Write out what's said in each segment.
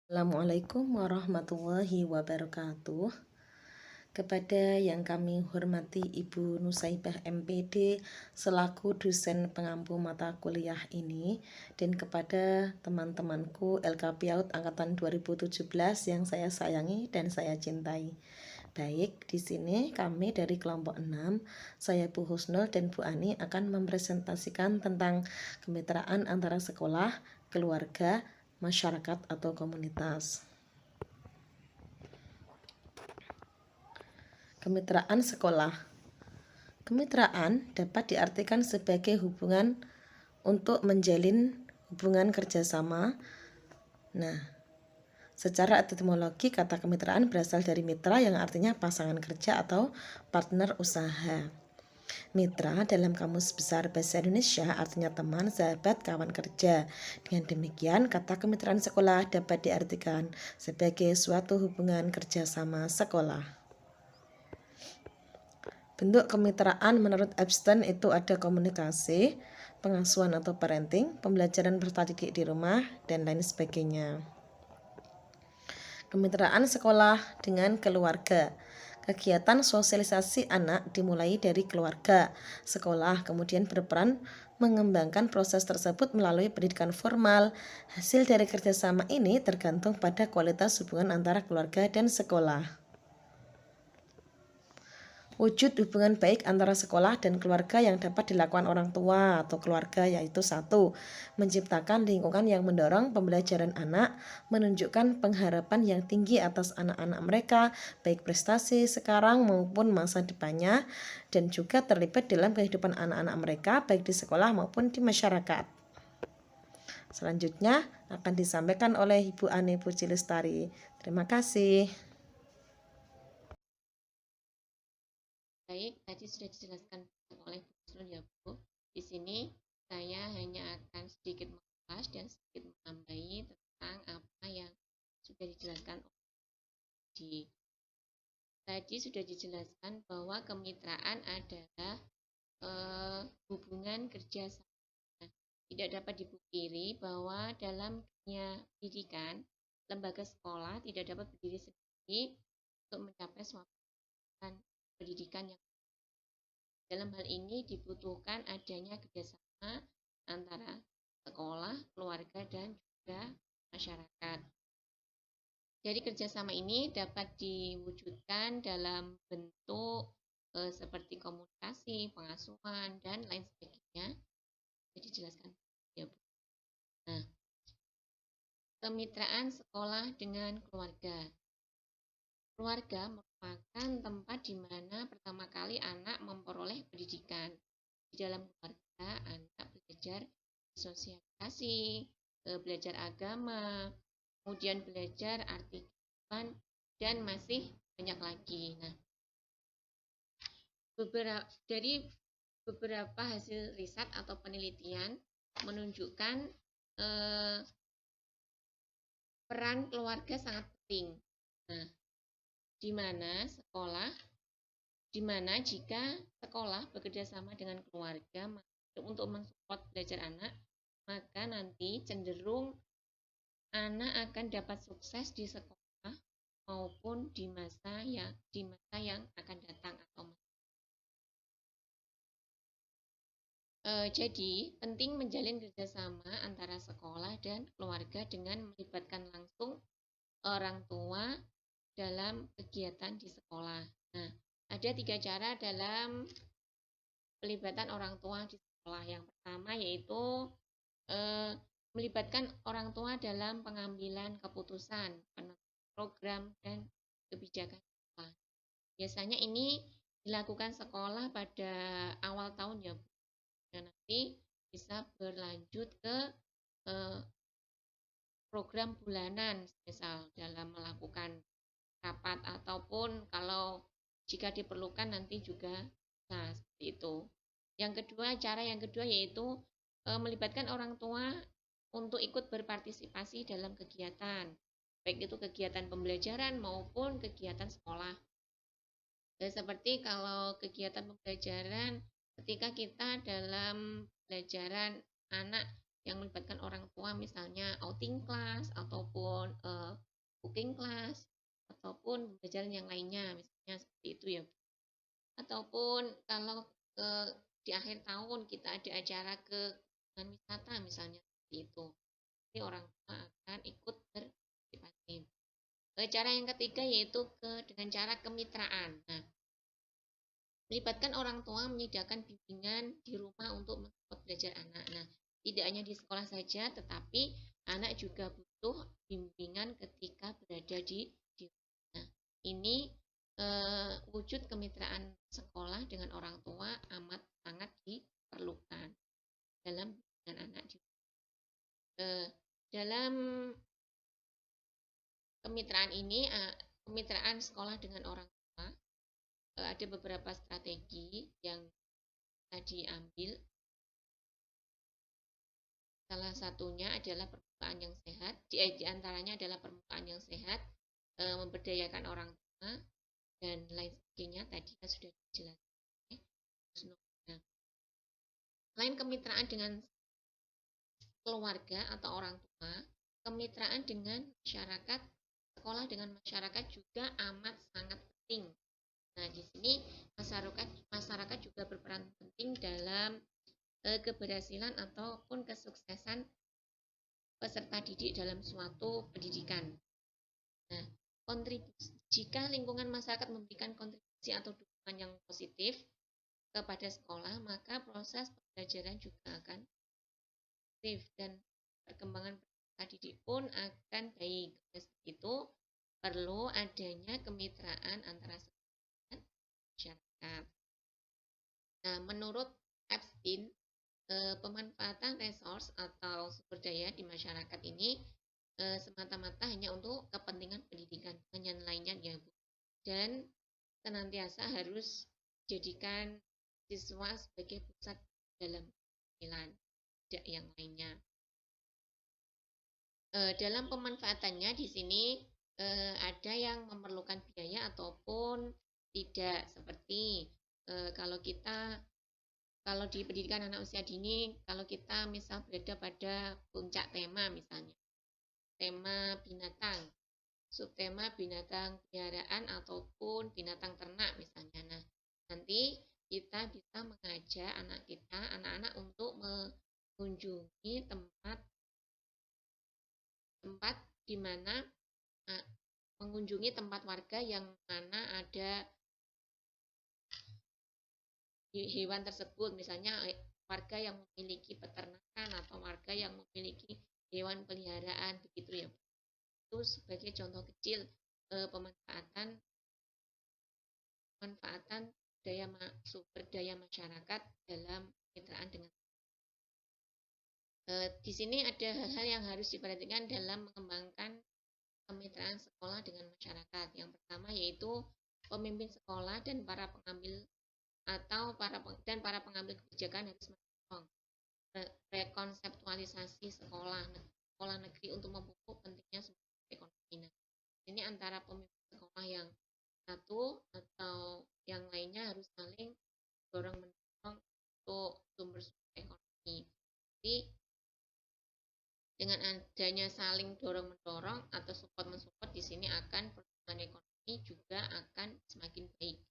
Assalamualaikum warahmatullahi wabarakatuh. Kepada yang kami hormati Ibu Nusaibah MPD selaku dosen pengampu mata kuliah ini, dan kepada teman-temanku LK PIAUD angkatan 2017 yang saya sayangi dan saya cintai. Baik, di sini kami dari kelompok 6, saya Bu Husnul dan Bu Ani akan mempresentasikan tentang kemitraan antara sekolah, keluarga, masyarakat atau komunitas. Kemitraan sekolah. Kemitraan dapat diartikan sebagai hubungan untuk menjalin hubungan kerjasama. Nah, secara etimologi kata kemitraan berasal dari mitra yang artinya pasangan kerja atau partner usaha. Mitra dalam Kamus Besar Bahasa Indonesia artinya teman, sahabat, kawan kerja. Dengan demikian, kata kemitraan sekolah dapat diartikan sebagai suatu hubungan kerjasama sekolah. Bentuk kemitraan menurut Epstein itu ada komunikasi, pengasuhan atau parenting, pembelajaran peserta didik di rumah, dan lain sebagainya. Kemitraan sekolah dengan keluarga. Kegiatan sosialisasi anak dimulai dari keluarga, sekolah, kemudian berperan mengembangkan proses tersebut melalui pendidikan formal. Hasil dari kerjasama ini tergantung pada kualitas hubungan antara keluarga dan sekolah. Wujud hubungan baik antara sekolah dan keluarga yang dapat dilakukan orang tua atau keluarga yaitu 1. Menciptakan lingkungan yang mendorong pembelajaran anak, menunjukkan pengharapan yang tinggi atas anak-anak mereka, baik prestasi sekarang maupun masa depannya, dan juga terlibat dalam kehidupan anak-anak mereka baik di sekolah maupun di masyarakat. Selanjutnya akan disampaikan oleh Ibu Ani Puji Lestari. Terima kasih. Baik, tadi sudah dijelaskan oleh Bu Husnul ya Bu. Di sini saya hanya akan sedikit mengulas dan sedikit menambahi tentang apa yang sudah dijelaskan oleh Bu. Tadi sudah dijelaskan bahwa kemitraan adalah hubungan kerjasama. Tidak dapat dipungkiri bahwa dalam dunia pendidikan, lembaga sekolah tidak dapat berdiri sendiri untuk mencapai suatu pendidikan yang dalam hal ini dibutuhkan adanya kerjasama antara sekolah, keluarga, dan juga masyarakat. Jadi kerjasama ini dapat diwujudkan dalam bentuk seperti komunikasi, pengasuhan, dan lain sebagainya. Jadi jelaskan ya Bu. Nah, kemitraan sekolah dengan keluarga. Keluarga merupakan tempat di mana pertama kali anak memperoleh pendidikan. Di dalam keluarga, anak belajar sosialisasi, belajar agama, kemudian belajar arti kehidupan, dan masih banyak lagi. Nah, dari beberapa hasil riset atau penelitian menunjukkan peran keluarga sangat penting. Nah, di mana jika sekolah bekerja sama dengan keluarga untuk mensupport belajar anak, maka nanti cenderung anak akan dapat sukses di sekolah maupun di masa yang akan datang atau jadi penting menjalin kerjasama antara sekolah dan keluarga dengan melibatkan langsung orang tua dalam kegiatan di sekolah. Nah, ada 3 cara dalam pelibatan orang tua di sekolah. Yang pertama yaitu melibatkan orang tua dalam pengambilan keputusan, program, dan kebijakan sekolah. Biasanya ini dilakukan sekolah pada awal tahun ya, dan nanti bisa berlanjut ke program bulanan, misal dalam melakukan rapat ataupun kalau jika diperlukan nanti juga nah seperti itu. Cara yang kedua yaitu melibatkan orang tua untuk ikut berpartisipasi dalam kegiatan, baik itu kegiatan pembelajaran maupun kegiatan sekolah. Seperti kalau kegiatan pembelajaran ketika kita dalam pelajaran anak yang melibatkan orang tua, misalnya outing class ataupun cooking class ataupun pembelajaran yang lainnya, misalnya seperti itu ya. Ataupun kalau di akhir tahun kita ada acara ke wisata misalnya seperti itu. Jadi orang tua akan ikut berpartisipasi. Cara yang ketiga yaitu dengan cara kemitraan. Nah, melibatkan orang tua menyediakan bimbingan di rumah untuk mensupport belajar anak. Nah, tidak hanya di sekolah saja, tetapi anak juga butuh bimbingan ketika berada di rumah. Nah, ini wujud kemitraan sekolah dengan orang tua amat sangat diperlukan dalam bimbingan anak. Dalam kemitraan ini, kemitraan sekolah dengan orang tua, ada beberapa strategi yang bisa diambil. Salah satunya adalah permukaan yang sehat, di antaranya adalah permukaan yang sehat, memberdayakan orang tua, dan lain sebagainya tadi sudah dijelaskan. Nah, selain kemitraan dengan keluarga atau orang tua, kemitraan dengan masyarakat, sekolah dengan masyarakat juga amat sangat penting. Nah, di sini masyarakat juga berperan penting dalam keberhasilan ataupun kesuksesan peserta didik dalam suatu pendidikan. Nah, jika lingkungan masyarakat memberikan kontribusi atau dukungan yang positif kepada sekolah, maka proses pembelajaran juga akan positif dan perkembangan peserta didik pun akan baik. Seperti itu, perlu adanya kemitraan antara sekolah dan masyarakat. Nah, menurut Epstein, pemanfaatan resource atau sumber daya di masyarakat ini semata-mata hanya untuk kepentingan pendidikan, hanya lainnya ya Bu. Dan senantiasa harus jadikan siswa sebagai pusat dalam penilaian, tidak yang lainnya. Dalam pemanfaatannya di sini ada yang memerlukan biaya ataupun tidak, seperti kalau di pendidikan anak usia dini, kalau kita misal berada pada puncak tema misalnya, tema binatang, subtema binatang peliharaan ataupun binatang ternak misalnya. Nah, nanti kita bisa mengajak anak-anak untuk mengunjungi tempat di mana mengunjungi tempat warga yang mana ada hewan tersebut, misalnya warga yang memiliki peternakan atau warga yang memiliki hewan peliharaan, begitu ya. Itu sebagai contoh kecil pemanfaatan sumber daya masyarakat dalam kemitraan dengan di sini ada hal-hal yang harus diperhatikan dalam mengembangkan kemitraan sekolah dengan masyarakat. Yang pertama yaitu pemimpin sekolah dan para pengambil kebijakan harus mendorong rekonseptualisasi sekolah negeri untuk memupuk pentingnya sumber ekonomi. Nah, ini antara pemimpin sekolah yang satu atau yang lainnya harus saling dorong mendorong untuk sumber-sumber ekonomi. Jadi dengan adanya saling dorong mendorong atau support mensupport, di sini akan pertumbuhan ekonomi juga akan semakin baik.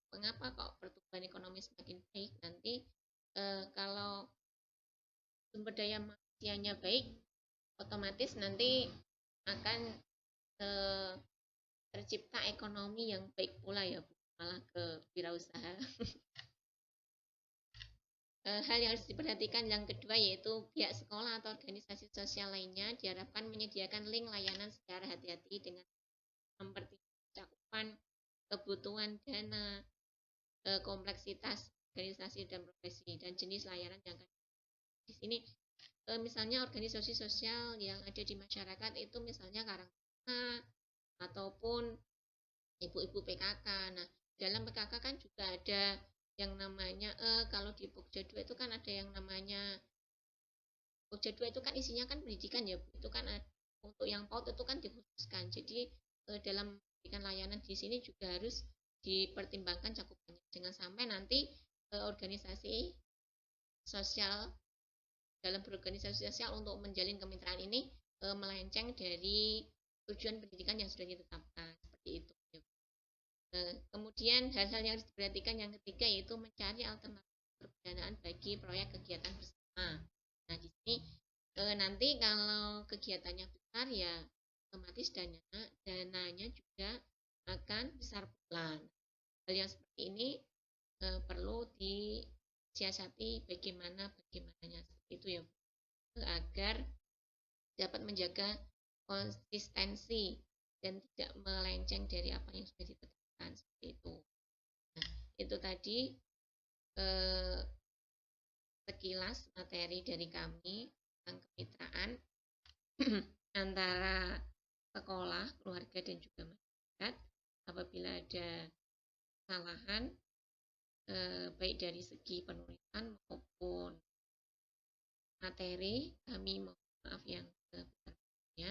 Mengapa kok pertumbuhan ekonomi semakin baik? Nanti kalau sumber daya manusianya baik, otomatis nanti akan tercipta ekonomi yang baik pula ya Bu, malah ke wirausaha. Hal yang harus diperhatikan yang kedua yaitu pihak sekolah atau organisasi sosial lainnya diharapkan menyediakan link layanan secara hati-hati dengan mempertimbangkan cakupan kebutuhan dana, kompleksitas organisasi dan profesi, dan jenis layanan yang akan di sini. Misalnya organisasi sosial yang ada di masyarakat itu misalnya Karang Taruna ataupun ibu-ibu PKK. Nah, dalam PKK kan juga ada yang namanya kalau di Pokja 2 itu kan ada yang namanya Pokja 2 itu kan isinya kan pendidikan ya, itu kan untuk yang PAUD itu kan dikhususkan. Jadi dalam pendidikan layanan di sini juga harus dipertimbangkan cakupannya. Jangan sampai nanti organisasi sosial dalam berorganisasi sosial untuk menjalin kemitraan ini melenceng dari tujuan pendidikan yang sudah ditetapkan seperti itu. Kemudian hal-hal yang harus diperhatikan yang ketiga yaitu mencari alternatif pendanaan bagi proyek kegiatan bersama. Nah, di sini nanti kalau kegiatannya besar ya otomatis dananya juga akan besar pula. Hal yang seperti ini perlu disiasati bagaimananya seperti itu ya, agar dapat menjaga konsistensi dan tidak melenceng dari apa yang sudah ditetapkan seperti itu. Nah, itu tadi eh, sekilas materi dari kami tentang kemitraan antara sekolah, keluarga, dan juga masyarakat. Apabila ada kesalahan, baik dari segi penulisan maupun materi, kami mohon maaf yang sebesar-besarnya.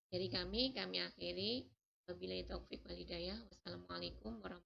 Dari kami akhiri. Wabillahi taufik walhidayah. Wassalamualaikum warahmatullahi wabarakatuh.